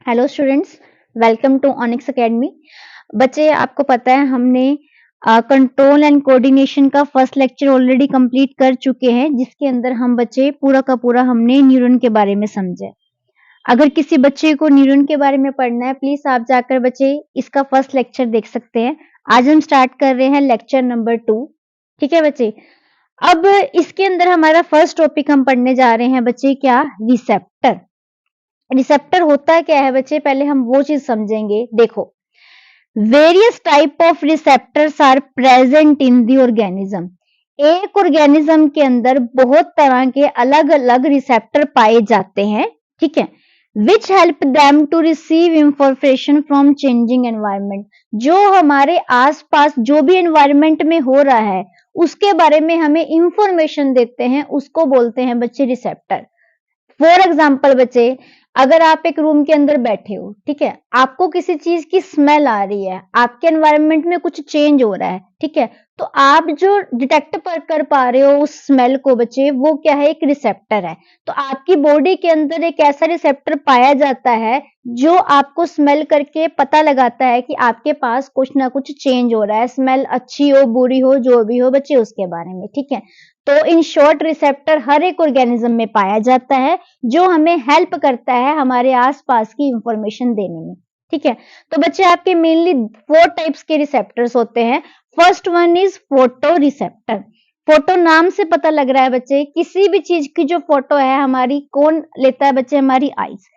Hello students, welcome to Onyx Academy. बच्चे, आपको पता है हमने कंट्रोल एंड कोऑर्डिनेशन का फर्स्ट लेक्चर ऑलरेडी कंप्लीट कर चुके हैं, जिसके अंदर हम बच्चे पूरा का पूरा हमने न्यूरॉन के बारे में समझे। अगर किसी बच्चे को न्यूरॉन के बारे में पढ़ना है, प्लीज आप जाकर बच्चे इसका फर्स्ट लेक्चर देख सकते हैं। आज हम स्टार्ट कर रहे हैं लेक्चर नंबर 2। ठीक है बच्चे। अब इसके अंदर हमारा फर्स्ट टॉपिक हम पढ़ने जा रहे हैं बच्चे, क्या? रिसेप्टर। रिसेप्टर होता क्या है बच्चे, पहले हम वो चीज समझेंगे। देखो, various type of receptors are present in the organism. एक ऑर्गेनिज्म के अंदर बहुत तरह के अलग अलग रिसेप्टर पाए जाते हैं, ठीक है, which help them to receive information from changing environment. जो हमारे आसपास जो भी एनवायरमेंट में हो रहा है उसके बारे में हमें इंफॉर्मेशन देते हैं, उसको बोलते हैं बच्चे रिसेप्टर। फॉर एग्जाम्पल बच्चे, अगर आप एक रूम के अंदर बैठे हो, ठीक है, आपको किसी चीज की स्मेल आ रही है, आपके एनवायरनमेंट में कुछ चेंज हो रहा है, ठीक है, तो आप जो डिटेक्ट कर पा रहे हो उस स्मेल को बच्चे, वो क्या है? एक रिसेप्टर है। तो आपकी बॉडी के अंदर एक ऐसा रिसेप्टर पाया जाता है जो आपको स्मेल करके पता लगाता है कि आपके पास कुछ ना कुछ चेंज हो रहा है, स्मेल अच्छी हो बुरी हो जो भी हो बच्चे उसके बारे में, ठीक है। तो इन शॉर्ट रिसेप्टर हर एक ऑर्गेनिज्म में पाया जाता है, जो हमें हेल्प करता है हमारे आसपास की इंफॉर्मेशन देने में, ठीक है। तो बच्चे, आपके मेनली 4 टाइप्स के रिसेप्टर्स होते हैं। First one is photo receptor. Photo नाम से पता लग रहा है बच्चे, किसी भी चीज की जो फोटो है हमारी, कौन लेता है बच्चे? हमारी आईज।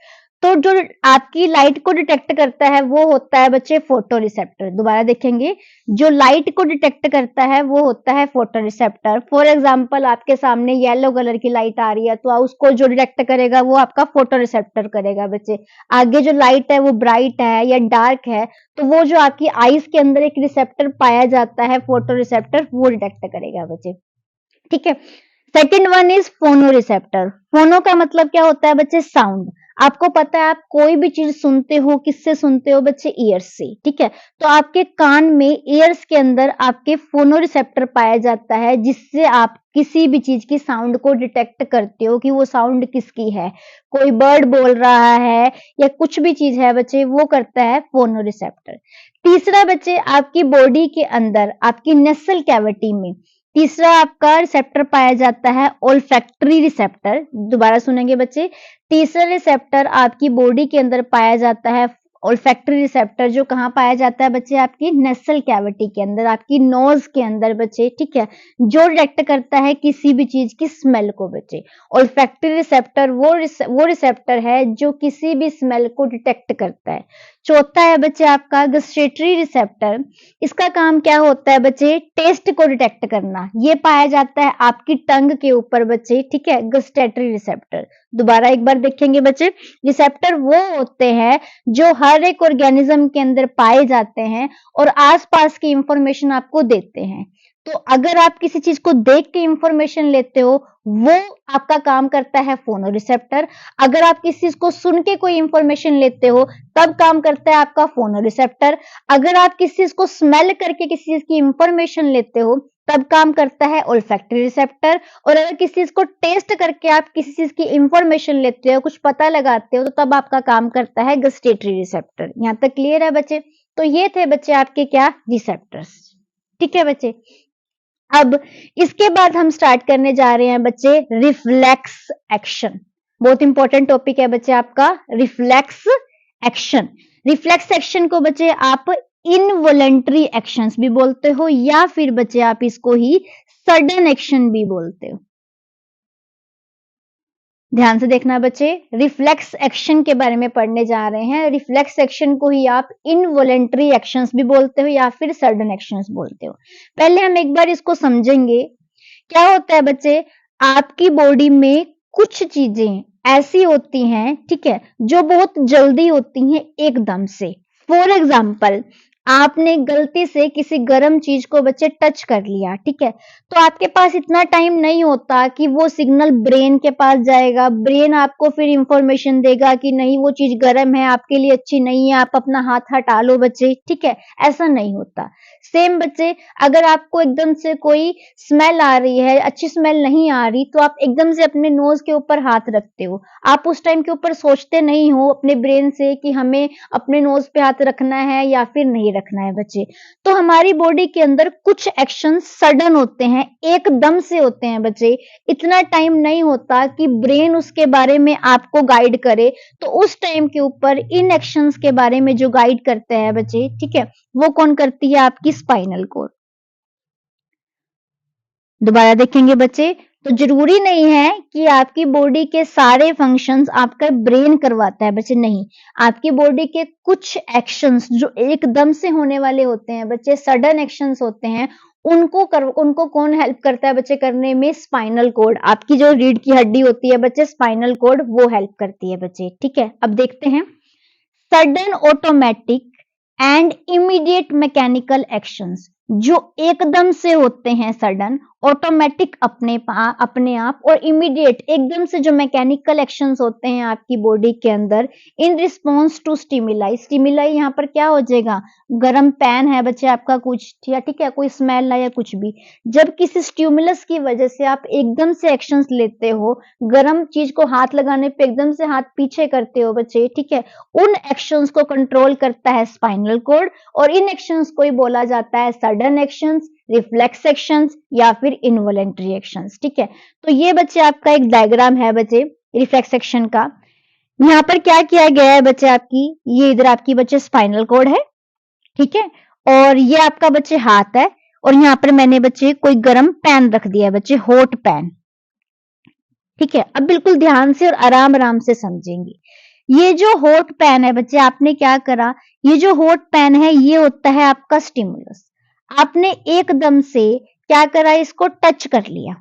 तो जो आपकी लाइट को डिटेक्ट करता है वो होता है बच्चे फोटो रिसेप्टर। दोबारा देखेंगे, जो लाइट को डिटेक्ट करता है वो होता है फोटो रिसेप्टर। फॉर एग्जाम्पल, आपके सामने येलो कलर की लाइट आ रही है तो उसको जो डिटेक्ट करेगा वो आपका फोटो रिसेप्टर करेगा बच्चे। आगे जो लाइट है वो ब्राइट है या डार्क है, तो वो जो आपकी आईज के अंदर एक रिसेप्टर पाया जाता है फोटो रिसेप्टर, वो डिटेक्ट करेगा बच्चे, ठीक है। सेकेंड वन इज फोनो रिसेप्टर। फोनो का मतलब क्या होता है बच्चे? साउंड। आपको पता है, आप कोई भी चीज सुनते हो, किससे सुनते हो बच्चे? ईयर्स से, ठीक है। तो आपके कान में, ईयर्स के अंदर आपके फोनो रिसेप्टर पाया जाता है, जिससे आप किसी भी चीज की साउंड को डिटेक्ट करते हो कि वो साउंड किसकी है। कोई बर्ड बोल रहा है या कुछ भी चीज है बच्चे, वो करता है फोनो रिसेप्टर। तीसरा बच्चे, आपकी बॉडी के अंदर, आपकी नसल कैविटी में तीसरा आपका रिसेप्टर पाया जाता है ओल्फैक्टरी रिसेप्टर। दोबारा सुनेंगे बच्चे, तीसरा रिसेप्टर आपकी बॉडी के अंदर पाया जाता है ओल्फैक्टरी रिसेप्टर, जो कहाँ पाया जाता है बच्चे? आपकी नसल कैविटी के अंदर, आपकी नोज के अंदर बच्चे, ठीक है, जो डिटेक्ट करता है किसी भी चीज की स्मेल को बच्चे। ओल्फैक्टरी रिसेप्टर वो रिसेप्टर है जो किसी भी स्मेल को डिटेक्ट करता है। चौथा है बच्चे आपका गस्टेटरी रिसेप्टर। इसका काम क्या होता है बच्चे? टेस्ट को डिटेक्ट करना। ये पाया जाता है आपकी टंग के ऊपर बच्चे, ठीक है, गस्टेटरी रिसेप्टर। दोबारा एक बार देखेंगे बच्चे, रिसेप्टर वो होते हैं जो हर एक ऑर्गेनिज्म के अंदर पाए जाते हैं और आसपास की इंफॉर्मेशन आपको देते हैं। तो अगर आप किसी चीज को देख के इंफॉर्मेशन लेते हो, वो आपका काम करता है फोनो रिसेप्टर। अगर आप किसी चीज को सुन के कोई इंफॉर्मेशन लेते हो, तब काम करता है आपका फोनो रिसेप्टर। अगर आप किसी चीज को स्मेल करके किसी चीज की इंफॉर्मेशन लेते हो, तब काम करता है ओल्फैक्टरी रिसेप्टर। और अगर किसी चीज को टेस्ट करके आप किसी चीज की इंफॉर्मेशन लेते हो, कुछ पता लगाते हो, तो तब आपका काम करता है गस्टेटरी रिसेप्टर। यहां तक क्लियर है बच्चे? तो ये थे बच्चे आपके क्या? रिसेप्टर्स, ठीक है बच्चे। अब इसके बाद हम स्टार्ट करने जा रहे हैं बच्चे रिफ्लेक्स एक्शन। बहुत इंपॉर्टेंट टॉपिक है बच्चे आपका रिफ्लेक्स एक्शन। रिफ्लेक्स एक्शन को बच्चे आप इनवॉलेंट्री एक्शंस भी बोलते हो, या फिर बच्चे आप इसको ही सडन एक्शन भी बोलते हो। ध्यान से देखना बच्चे, रिफ्लेक्स एक्शन के बारे में पढ़ने जा रहे हैं। रिफ्लेक्स एक्शन को ही आप इनवॉलेंट्री एक्शंस भी बोलते हो या फिर सडन एक्शंस बोलते हो। पहले हम एक बार इसको समझेंगे। क्या होता है बच्चे? आपकी बॉडी में कुछ चीजें ऐसी होती हैं, ठीक है, जो बहुत जल्दी होती हैं एकदम से। फॉर एग्जाम्पल, आपने गलती से किसी गर्म चीज को बच्चे टच कर लिया, ठीक है, तो आपके पास इतना टाइम नहीं होता कि वो सिग्नल ब्रेन के पास जाएगा, ब्रेन आपको फिर इंफॉर्मेशन देगा कि नहीं वो चीज गर्म है, आपके लिए अच्छी नहीं है, आप अपना हाथ हटा लो बच्चे, ठीक है, ऐसा नहीं होता। सेम बच्चे, अगर आपको एकदम से कोई स्मेल आ रही है, अच्छी स्मेल नहीं आ रही, तो आप एकदम से अपने नोज के ऊपर हाथ रखते हो, आप उस टाइम के ऊपर सोचते नहीं हो अपने ब्रेन से कि हमें अपने नोज पे हाथ रखना है या फिर नहीं रखना है बच्चे। तो हमारी बॉडी के अंदर कुछ एक्शन सडन होते हैं, एकदम से होते हैं बच्चे, इतना टाइम नहीं होता कि ब्रेन उसके बारे में आपको गाइड करे। तो उस टाइम के ऊपर इन एक्शंस के बारे में जो गाइड करते हैं बच्चे, ठीक है, वो कौन करती है? आपकी स्पाइनल कॉर्ड। दोबारा देखेंगे बच्चे, तो जरूरी नहीं है कि आपकी बॉडी के सारे फंक्शंस आपका ब्रेन करवाता है बच्चे, नहीं। आपकी बॉडी के कुछ एक्शंस जो एकदम से होने वाले होते हैं बच्चे, सडन एक्शंस होते हैं, उनको कौन हेल्प करता है बच्चे करने में? Spinal cord. आपकी जो रीढ़ की हड्डी होती है बच्चे, स्पाइनल कॉर्ड वो हेल्प करती है बच्चे, ठीक है। अब देखते हैं, sudden automatic and immediate mechanical actions, जो एकदम से होते हैं, सडन, ऑटोमेटिक अपने आप, और इमीडिएट एकदम से जो मैकेनिकल एक्शंस होते हैं आपकी बॉडी के अंदर, in response to stimuli. Stimuli यहाँ पर क्या हो जाएगा? गर्म पैन है बच्चे आपका कुछ, ठीक है, कोई स्मेल है या कुछ भी, जब किसी स्टिमुलस की वजह से आप एकदम से एक्शंस लेते हो, गर्म चीज को हाथ लगाने पे एकदम से हाथ पीछे करते हो बच्चे, ठीक है, उन एक्शंस को कंट्रोल करता है स्पाइनल कॉर्ड, और इन एक्शंस को ही बोला जाता है सडन एक्शंस, रिफ्लेक्स एक्शंस या फिर इनवॉलेंटरी एक्शंस, ठीक है। तो ये बच्चे आपका एक डायग्राम है बच्चे रिफ्लेक्स एक्शन का। यहाँ पर क्या किया गया है बच्चे, आपकी ये इधर आपकी बच्चे स्पाइनल कॉर्ड है, ठीक है, और ये आपका बच्चे हाथ है, और यहाँ पर मैंने बच्चे कोई गर्म पैन रख दिया है बच्चे, हॉट पैन, ठीक है। अब बिल्कुल ध्यान से और आराम आराम से समझेंगे। ये जो हॉट पैन है बच्चे, आपने क्या करा, ये जो हॉट पैन है ये होता है आपका स्टिमुलस, आपने एकदम से क्या करा, इसको टच कर लिया,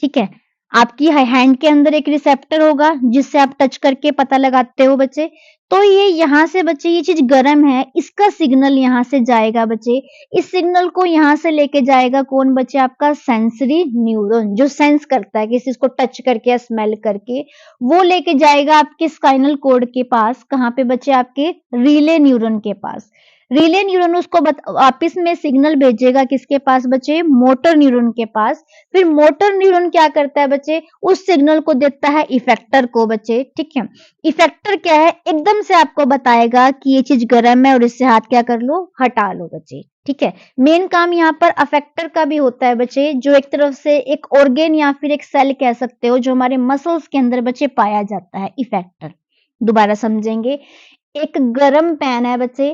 ठीक है। आपकी हैंड के अंदर एक रिसेप्टर होगा जिससे आप टच करके पता लगाते हो बच्चे। तो ये यहाँ से बच्चे, ये चीज गर्म है, इसका सिग्नल यहाँ से जाएगा बच्चे, इस सिग्नल को यहाँ से लेके जाएगा कौन बच्चे? आपका सेंसरी न्यूरॉन, जो सेंस करता है किसी चीज को टच करके या स्मेल करके, वो लेके जाएगा आपके स्पाइनल कॉर्ड के पास, कहाँ पे बच्चे? आपके रीले न्यूरॉन के पास। रीले न्यूरॉन उसको वापिस में सिग्नल भेजेगा किसके पास बच्चे? मोटर न्यूरॉन के पास। फिर मोटर न्यूरॉन क्या करता है बच्चे? उस सिग्नल को देता है इफेक्टर को बच्चे, ठीक है। इफेक्टर क्या है? एकदम से आपको बताएगा कि ये चीज गर्म है और इससे हाथ क्या कर लो? हटा लो बच्चे, ठीक है। मेन काम यहाँ पर अफेक्टर का भी होता है बच्चे, जो एक तरफ से एक ऑर्गेन या फिर एक सेल कह सकते हो, जो हमारे मसल्स के अंदर बच्चे पाया जाता है, इफेक्टर। दोबारा समझेंगे, एक गर्म पैन है बच्चे,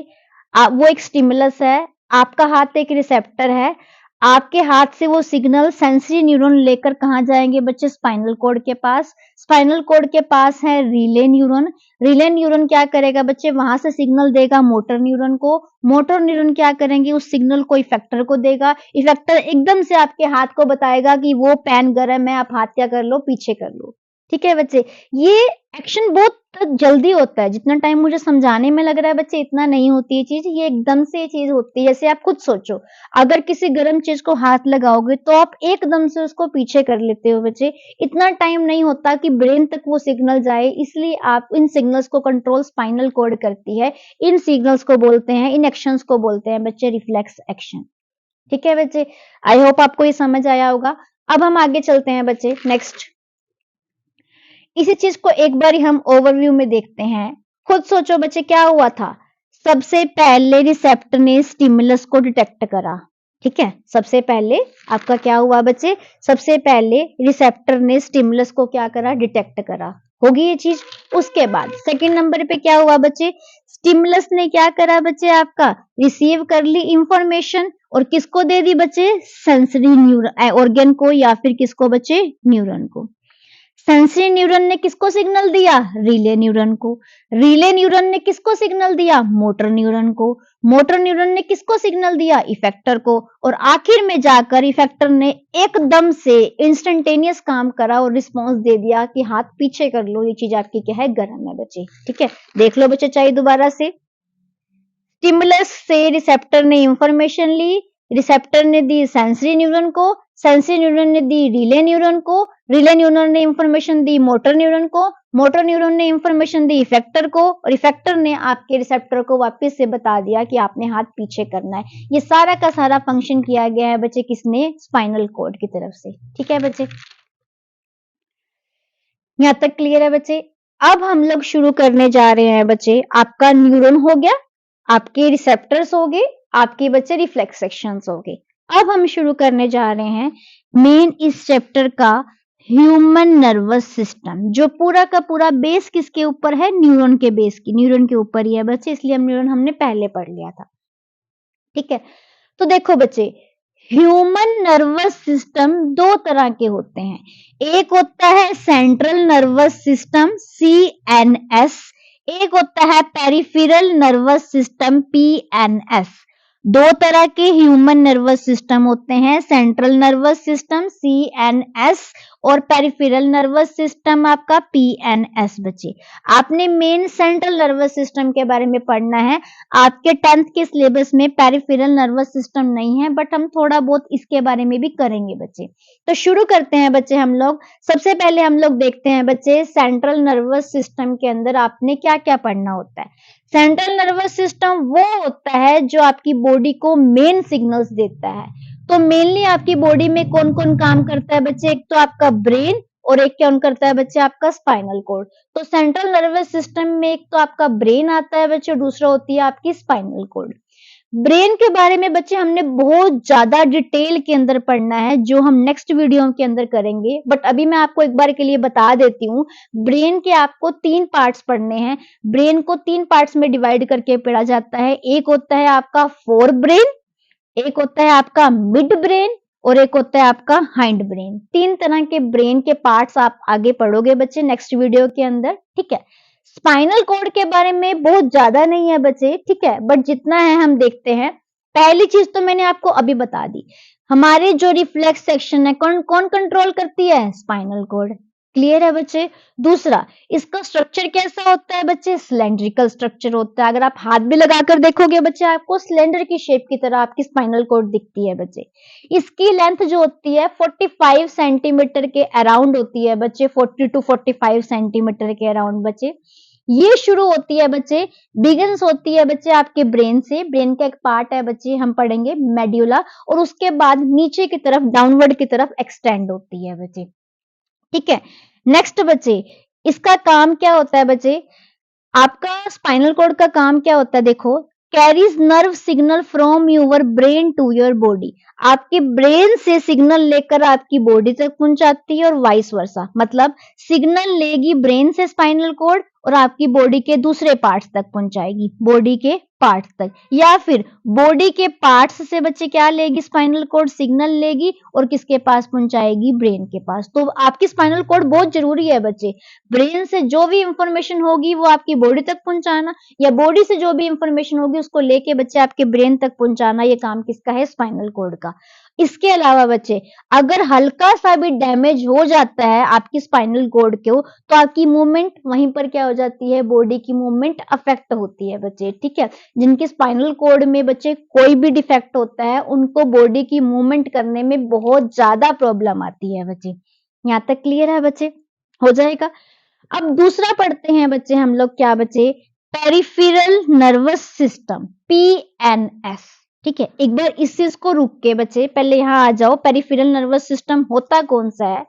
वो एक स्टिमुलस है, आपका हाथ एक रिसेप्टर है, आपके हाथ से वो सिग्नल सेंसरी न्यूरॉन लेकर कहाँ जाएंगे बच्चे? स्पाइनल कॉर्ड के पास। स्पाइनल कॉर्ड के पास है रिले न्यूरॉन। रिले न्यूरॉन क्या करेगा बच्चे? वहां से सिग्नल देगा मोटर न्यूरॉन को। मोटर न्यूरॉन क्या करेंगे? उस सिग्नल को इफेक्टर को देगा। इफेक्टर एकदम से आपके हाथ को बताएगा कि वो पैन गर्म है, आप हाथ क्या कर लो? पीछे कर लो, ठीक है बच्चे। ये एक्शन बहुत जल्दी होता है, जितना टाइम मुझे समझाने में लग रहा है बच्चे, इतना नहीं होती है चीज, ये एकदम से ये चीज होती है। जैसे आप खुद सोचो, अगर किसी गर्म चीज को हाथ लगाओगे तो आप एकदम से उसको पीछे कर लेते हो बच्चे, इतना टाइम नहीं होता कि ब्रेन तक वो सिग्नल जाए, इसलिए आप इन सिग्नल्स को कंट्रोल स्पाइनल कॉर्ड करती है। इन सिग्नल्स को बोलते हैं, इन एक्शंस को बोलते हैं बच्चे रिफ्लेक्स एक्शन, ठीक है बच्चे। आई होप आपको ये समझ आया होगा। अब हम आगे चलते हैं बच्चे, नेक्स्ट। इसी चीज को एक बार हम ओवरव्यू में देखते हैं। खुद सोचो बच्चे, क्या हुआ था? सबसे पहले रिसेप्टर ने स्टिमुलस को डिटेक्ट करा, ठीक है। सबसे पहले आपका क्या हुआ बच्चे? सबसे पहले रिसेप्टर ने स्टिमुलस को क्या करा? डिटेक्ट करा, होगी ये चीज। उसके बाद सेकंड नंबर पे क्या हुआ बच्चे? स्टिमुलस ने क्या करा बच्चे? आपका रिसीव कर ली इंफॉर्मेशन, और किसको दे दी बच्चे? सेंसरी न्यूरॉन ऑर्गन को, या फिर किसको बच्चे? न्यूरॉन को। सेंसरी न्यूरॉन ने किसको सिग्नल दिया? रिले न्यूरॉन को। रिले न्यूरॉन ने किसको सिग्नल दिया? मोटर न्यूरॉन को। मोटर न्यूरॉन ने किसको सिग्नल दिया? इफेक्टर को। और आखिर में जाकर इफेक्टर ने एकदम से इंस्टेंटेनियस काम करा और रिस्पॉन्स दे दिया कि हाथ पीछे कर लो, ये चीज आपकी क्या है? गर्म है बच्चे, ठीक है। देख लो बच्चे चाहे दोबारा से। स्टिमुलस से रिसेप्टर ने इंफॉर्मेशन ली, रिसेप्टर ने दी सेंसरी न्यूरॉन को, सेंसरी न्यूरॉन ने दी रिले न्यूरॉन को, रिले न्यूरॉन ने इंफॉर्मेशन दी मोटर न्यूरॉन को, मोटर न्यूरॉन ने इंफॉर्मेशन दी इफेक्टर को, और इफेक्टर ने आपके रिसेप्टर को वापस से बता दिया कि आपने हाथ पीछे करना है। ये सारा का सारा फंक्शन किया गया है बच्चे किसने, स्पाइनल कॉर्ड की तरफ से। ठीक है बच्चे, यहाँ तक क्लियर है बच्चे। अब हम लोग शुरू करने जा रहे हैं बच्चे, आपका न्यूरॉन हो गया, आपके रिसेप्टर्स हो गए, आपके बच्चे रिफ्लेक्स सेक्शंस हो गए। अब हम शुरू करने जा रहे हैं मेन इस चैप्टर का ह्यूमन नर्वस सिस्टम, जो पूरा का पूरा बेस किसके ऊपर है, न्यूरॉन के बेस की, न्यूरॉन के ऊपर ही है बच्चे, इसलिए हम न्यूरॉन हमने पहले पढ़ लिया था। ठीक है, तो देखो बच्चे, ह्यूमन नर्वस सिस्टम दो तरह के होते हैं, एक होता है सेंट्रल नर्वस सिस्टम CNS, एक होता है पेरिफेरल नर्वस सिस्टम PNS। दो तरह के ह्यूमन नर्वस सिस्टम होते हैं, सेंट्रल नर्वस सिस्टम CNS और पेरिफेरल नर्वस सिस्टम आपका PNS। बच्चे आपने मेन सेंट्रल नर्वस सिस्टम के बारे में पढ़ना है, आपके 10th के सिलेबस में पेरिफेरल नर्वस सिस्टम नहीं है, बट हम थोड़ा बहुत इसके बारे में भी करेंगे बच्चे। तो शुरू करते हैं बच्चे हम लोग। सबसे पहले हम लोग देखते हैं बच्चे सेंट्रल नर्वस सिस्टम के अंदर आपने क्या क्या पढ़ना होता है। सेंट्रल नर्वस सिस्टम वो होता है जो आपकी बॉडी को मेन सिग्नल्स देता है। तो मेनली आपकी बॉडी में कौन कौन काम करता है बच्चे, एक तो आपका ब्रेन और एक क्या करता है बच्चे, आपका स्पाइनल कॉर्ड। तो सेंट्रल नर्वस सिस्टम में एक तो आपका ब्रेन आता है बच्चे, दूसरा होती है आपकी स्पाइनल कॉर्ड। ब्रेन के बारे में बच्चे हमने बहुत ज्यादा डिटेल के अंदर पढ़ना है, जो हम नेक्स्ट वीडियो के अंदर करेंगे, बट अभी मैं आपको एक बार के लिए बता देती हूँ। ब्रेन के आपको 3 पार्ट्स पढ़ने हैं। ब्रेन को 3 पार्ट्स में डिवाइड करके पढ़ा जाता है। एक होता है आपका फोर ब्रेन, एक होता है आपका मिड ब्रेन और एक होता है आपका हाइंड ब्रेन। 3 तरह के ब्रेन के पार्ट्स आप आगे पढ़ोगे बच्चे नेक्स्ट वीडियो के अंदर। ठीक है, स्पाइनल कॉर्ड के बारे में बहुत ज्यादा नहीं है बच्चे, ठीक है, बट जितना है हम देखते हैं। पहली चीज तो मैंने आपको अभी बता दी, हमारे जो रिफ्लेक्स सेक्शन है कौन कौन कंट्रोल करती है, स्पाइनल कॉर्ड। क्लियर है बच्चे। दूसरा, इसका स्ट्रक्चर कैसा होता है बच्चे, सिलेंड्रिकल स्ट्रक्चर होता है। अगर आप हाथ भी लगाकर देखोगे बच्चे, आपको सिलेंडर की शेप की तरह आपकी स्पाइनल कॉर्ड दिखती है बच्चे। इसकी लेंथ जो होती है 45 सेंटीमीटर के अराउंड होती है बच्चे, 40 to 45 सेंटीमीटर के अराउंड बच्चे। ये शुरू होती है बच्चे, बिगिंस होती है बच्चे आपके ब्रेन से। ब्रेन का एक पार्ट है बच्चे, हम पढ़ेंगे मेड्यूला, और उसके बाद नीचे की तरफ डाउनवर्ड की तरफ एक्सटेंड होती है बच्चे। ठीक है, नेक्स्ट बच्चे, इसका काम क्या होता है बच्चे, आपका स्पाइनल कॉर्ड का काम क्या होता है, देखो, carries nerve signal from your brain to your body. आपके ब्रेन से सिग्नल लेकर आपकी बॉडी तक पहुंचाती है और वाइस वर्सा, मतलब सिग्नल लेगी ब्रेन से स्पाइनल कॉर्ड और आपकी बॉडी के दूसरे पार्ट्स तक पहुंचाएगी, बॉडी के पार्ट्स तक, या फिर बॉडी के पार्ट्स से बच्चे क्या लेगी, स्पाइनल कॉर्ड सिग्नल लेगी और किसके पास पहुंचाएगी, ब्रेन के पास। तो आपकी स्पाइनल कॉर्ड बहुत जरूरी है बच्चे। ब्रेन से जो भी इंफॉर्मेशन होगी वो आपकी बॉडी तक पहुंचाना, या बॉडी से जो भी इंफॉर्मेशन होगी उसको लेके बच्चे आपके ब्रेन तक पहुंचाना, ये काम किसका है, स्पाइनल कॉर्ड का। इसके अलावा बच्चे, अगर हल्का सा भी डैमेज हो जाता है आपकी स्पाइनल कॉर्ड को, तो आपकी मूवमेंट वहीं पर क्या हो जाती है, बॉडी की मूवमेंट अफेक्ट होती है बच्चे। ठीक है, जिनकी स्पाइनल कॉर्ड में बच्चे कोई भी डिफेक्ट होता है, उनको बॉडी की मूवमेंट करने में बहुत ज्यादा प्रॉब्लम आती है बच्चे। यहाँ तक क्लियर है बच्चे, हो जाएगा। अब दूसरा पढ़ते हैं बच्चे हम लोग, क्या बच्चे, पेरिफेरल नर्वस सिस्टम PNS। ठीक है, एक बार इस चीज को रुक के बच्चे पहले यहाँ आ जाओ, पेरिफेरल नर्वस सिस्टम होता कौन सा है।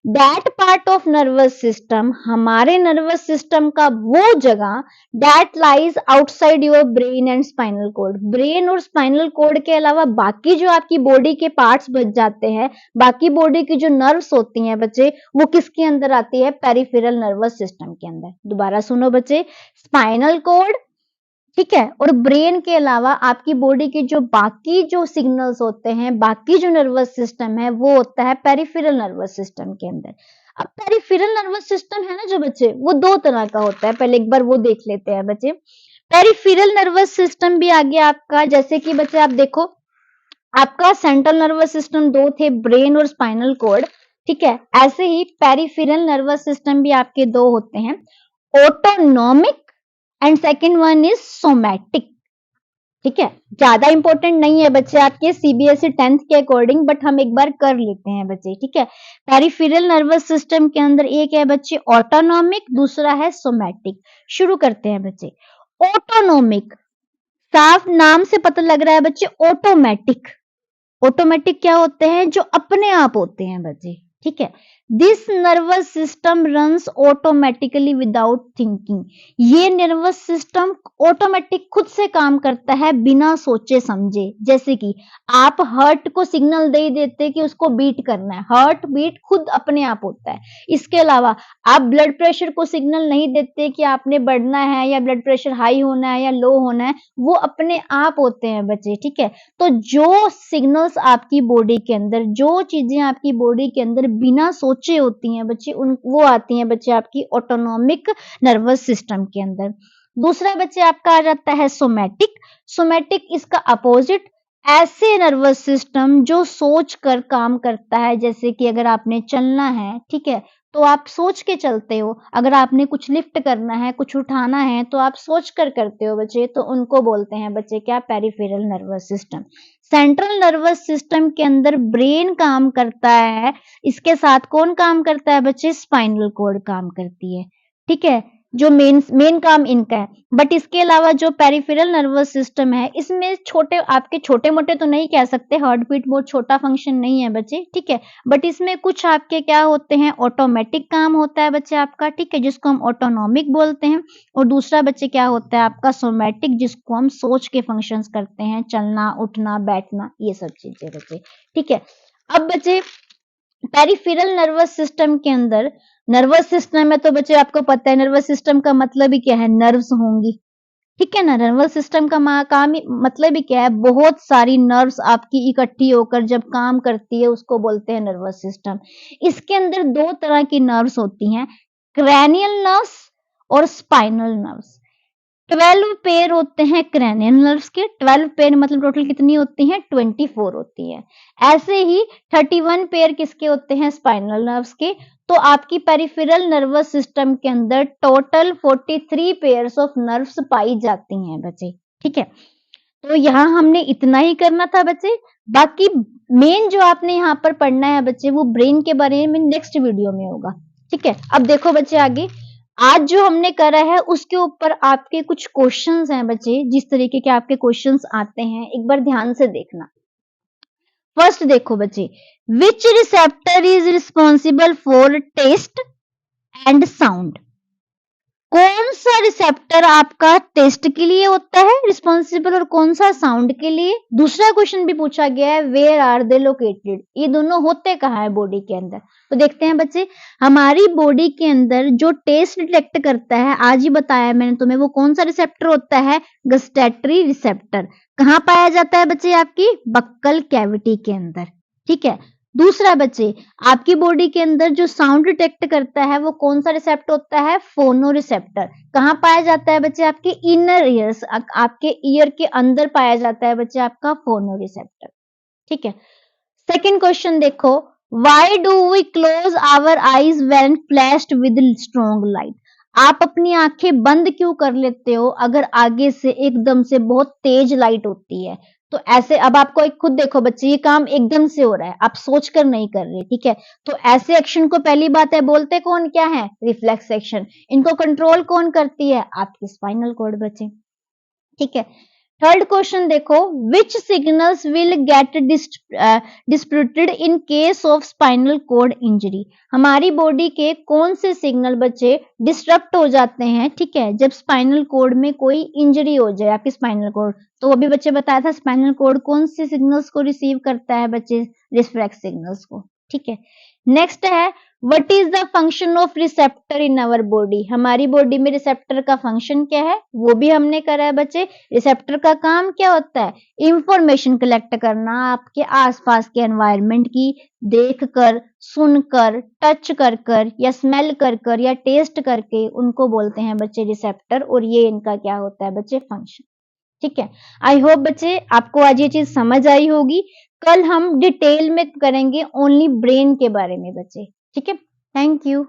That part of nervous system, हमारे नर्वस सिस्टम का वो जगह, that lies outside your brain and spinal cord. Brain और स्पाइनल कॉर्ड के अलावा बाकी जो आपकी बॉडी के पार्ट्स बच जाते हैं, बाकी बॉडी की जो नर्व्स होती हैं बच्चे, वो किसके अंदर आती है, पेरिफेरल नर्वस सिस्टम के अंदर। दोबारा सुनो बच्चे, स्पाइनल कॉर्ड, ठीक है, और ब्रेन के अलावा आपकी बॉडी के जो बाकी जो सिग्नल्स होते हैं, बाकी जो नर्वस सिस्टम है, वो होता है पेरिफेरल नर्वस सिस्टम के अंदर। अब पेरिफेरल नर्वस सिस्टम है ना जो बच्चे, वो दो तरह का होता है, पहले एक बार वो देख लेते हैं बच्चे। पेरिफेरल नर्वस सिस्टम भी आ गया आपका, जैसे कि बच्चे आप देखो, आपका सेंट्रल नर्वस सिस्टम दो थे, ब्रेन और स्पाइनल कॉर्ड। ठीक है, ऐसे ही पेरिफेरल नर्वस सिस्टम भी आपके दो होते हैं, autonomic and second one is somatic. ठीक है, ज्यादा इंपॉर्टेंट नहीं है बच्चे आपके सीबीएसई 10th के अकॉर्डिंग, बट हम एक बार कर लेते हैं बच्चे। ठीक है, पेरिफेरल नर्वस सिस्टम के अंदर एक है बच्चे ऑटोनॉमिक, दूसरा है सोमैटिक। शुरू करते हैं बच्चे। ऑटोनॉमिक, साफ नाम से पता लग रहा है बच्चे ऑटोमेटिक। ऑटोमेटिक क्या होते हैं? जो अपने आप होते हैं बच्चे। ठीक है, this nervous system runs automatically without thinking. ये नर्वस सिस्टम ऑटोमेटिक खुद से काम करता है बिना सोचे समझे। जैसे कि आप हार्ट को सिग्नल दे देते कि उसको बीट करना है, हार्ट बीट खुद अपने आप होता है। इसके अलावा आप ब्लड प्रेशर को सिग्नल नहीं देते कि आपने बढ़ना है या ब्लड प्रेशर हाई होना है या लो होना है, वो अपने आप होते हैं बच्चे। ठीक है, तो जो सिग्नल्स आपकी बॉडी के अंदर, जो चीजें आपकी बॉडी के अंदर बिना सोचे होती हैं बच्चे, उन वो आती हैं बच्चे आपकी ऑटोनॉमिक नर्वस सिस्टम के अंदर। दूसरा बच्चे आपका आ जाता है सोमैटिक। सोमैटिक इसका अपोजिट, ऐसे नर्वस सिस्टम जो सोच कर काम करता है। जैसे कि अगर आपने चलना है, ठीक है, तो आप सोच के चलते हो। अगर आपने कुछ लिफ्ट करना है, कुछ उठाना है, तो आप सोच कर करते हो बच्चे, तो उनको बोलते हैं बच्चे क्या? Peripheral nervous system. Central nervous system के अंदर ब्रेन काम करता है, इसके साथ कौन काम करता है बच्चे? स्पाइनल कॉर्ड काम करती है। ठीक है, जो मेन मेन काम इनका है। बट इसके अलावा जो पेरिफेरल नर्वस सिस्टम है, इसमें छोटे आपके छोटे मोटे तो नहीं कह सकते, हार्ट बीट बहुत छोटा फंक्शन नहीं है बच्चे। ठीक है, बट इसमें कुछ आपके क्या होते हैं? ऑटोमेटिक काम होता है बच्चे आपका। ठीक है, जिसको हम ऑटोनॉमिक बोलते हैं। और दूसरा बच्चे क्या होता है आपका? सोमैटिक, जिसको हम सोच के फंक्शंस करते हैं, चलना, उठना, बैठना, ये सब चीजें बच्चे। ठीक है, अब बच्चे पेरिफेरल नर्वस सिस्टम के अंदर, नर्वस सिस्टम में तो बच्चे आपको पता है नर्वस सिस्टम का मतलब ही क्या है? नर्व्स होंगी। ठीक है ना, नर्वस सिस्टम का काम ही मतलब ही क्या है? बहुत सारी नर्व्स आपकी इकट्ठी होकर जब काम करती है, उसको बोलते हैं नर्वस सिस्टम। इसके अंदर दो तरह की नर्व्स होती हैं, क्रैनियल नर्व्स और स्पाइनल नर्व्स। 12 पेयर होते हैं क्रैनियल नर्व्स के। 12 पेयर मतलब टोटल कितनी होती हैं? 24 होती है। ऐसे ही 31 पेयर किसके होते हैं? स्पाइनल नर्व्स के। तो आपकी पेरिफेरल नर्वस सिस्टम के अंदर टोटल 43 पेयर्स ऑफ नर्व्स पाई जाती हैं बच्चे। ठीक है, तो यहाँ हमने इतना ही करना था बच्चे। बाकी मेन जो आपने यहाँ पर पढ़ना है बच्चे, वो ब्रेन के बारे में नेक्स्ट वीडियो में होगा। ठीक है, अब देखो बच्चे आगे, आज जो हमने करा है उसके ऊपर आपके कुछ क्वेश्चंस हैं बच्चे। जिस तरीके के आपके क्वेश्चंस आते हैं, एक बार ध्यान से देखना। फर्स्ट देखो बच्चे, which receptor is responsible for taste and sound? कौन सा रिसेप्टर आपका टेस्ट के लिए होता है रिस्पॉन्सिबल और कौन सा साउंड के लिए? दूसरा क्वेश्चन भी पूछा गया है, वेयर आर दे लोकेटेड? ये दोनों होते कहाँ है बॉडी के अंदर? तो देखते हैं बच्चे, हमारी बॉडी के अंदर जो टेस्ट डिटेक्ट करता है, आज ही बताया मैंने तुम्हें, वो कौन सा रिसेप्टर होता है? Gustatory receptor. कहाँ पाया जाता है बच्चे? आपकी बक्कल कैविटी के अंदर। ठीक है, दूसरा बच्चे, आपकी बॉडी के अंदर जो साउंड डिटेक्ट करता है, वो कौन सा रिसेप्टर होता है? फोनो रिसेप्टर। कहाँ पाया जाता है बच्चे? आपके इनर ईयर्स, आपके ईयर के अंदर पाया जाता है बच्चे आपका फोनो रिसेप्टर। ठीक है, सेकंड क्वेश्चन देखो, why do we close our eyes when flashed with strong light? आप अपनी आंखें बंद क्यों कर लेते हो अगर आगे से एकदम से बहुत तेज लाइट होती है? तो ऐसे अब आपको एक खुद देखो बच्चे, ये काम एकदम से हो रहा है, आप सोच कर नहीं कर रहे। ठीक है, तो ऐसे एक्शन को पहली बात है बोलते कौन क्या है? Reflex action. इनको कंट्रोल कौन करती है? आपकी स्पाइनल कॉर्ड बच्चे। ठीक है, थर्ड क्वेश्चन देखो, which signals will get distributed in case of spinal cord injury? हमारी बॉडी के कौन से सिग्नल बच्चे डिस्टर्ब हो जाते हैं? ठीक है, जब स्पाइनल कॉर्ड में कोई इंजरी हो जाए, आपकी स्पाइनल कॉर्ड, तो वो भी बच्चे बताया था स्पाइनल कॉर्ड कौन से सिग्नल्स को रिसीव करता है बच्चे? रिफ्लेक्स सिग्नल्स को। ठीक है, नेक्स्ट है, what is the function of receptor in our body? हमारी बॉडी में रिसेप्टर का फंक्शन क्या है? वो भी हमने करा है बच्चे। रिसेप्टर का काम क्या होता है? इंफॉर्मेशन कलेक्ट करना, आपके आसपास के एनवायरनमेंट की देखकर, सुनकर, टच कर कर या स्मेल कर कर या टेस्ट करके, उनको बोलते हैं बच्चे रिसेप्टर। और ये इनका क्या होता है बच्चे? फंक्शन। ठीक है, आई होप बच्चे आपको आज ये चीज समझ आई होगी। कल हम डिटेल में करेंगे ओनली ब्रेन के बारे में बच्चे। ठीक है, थैंक यू।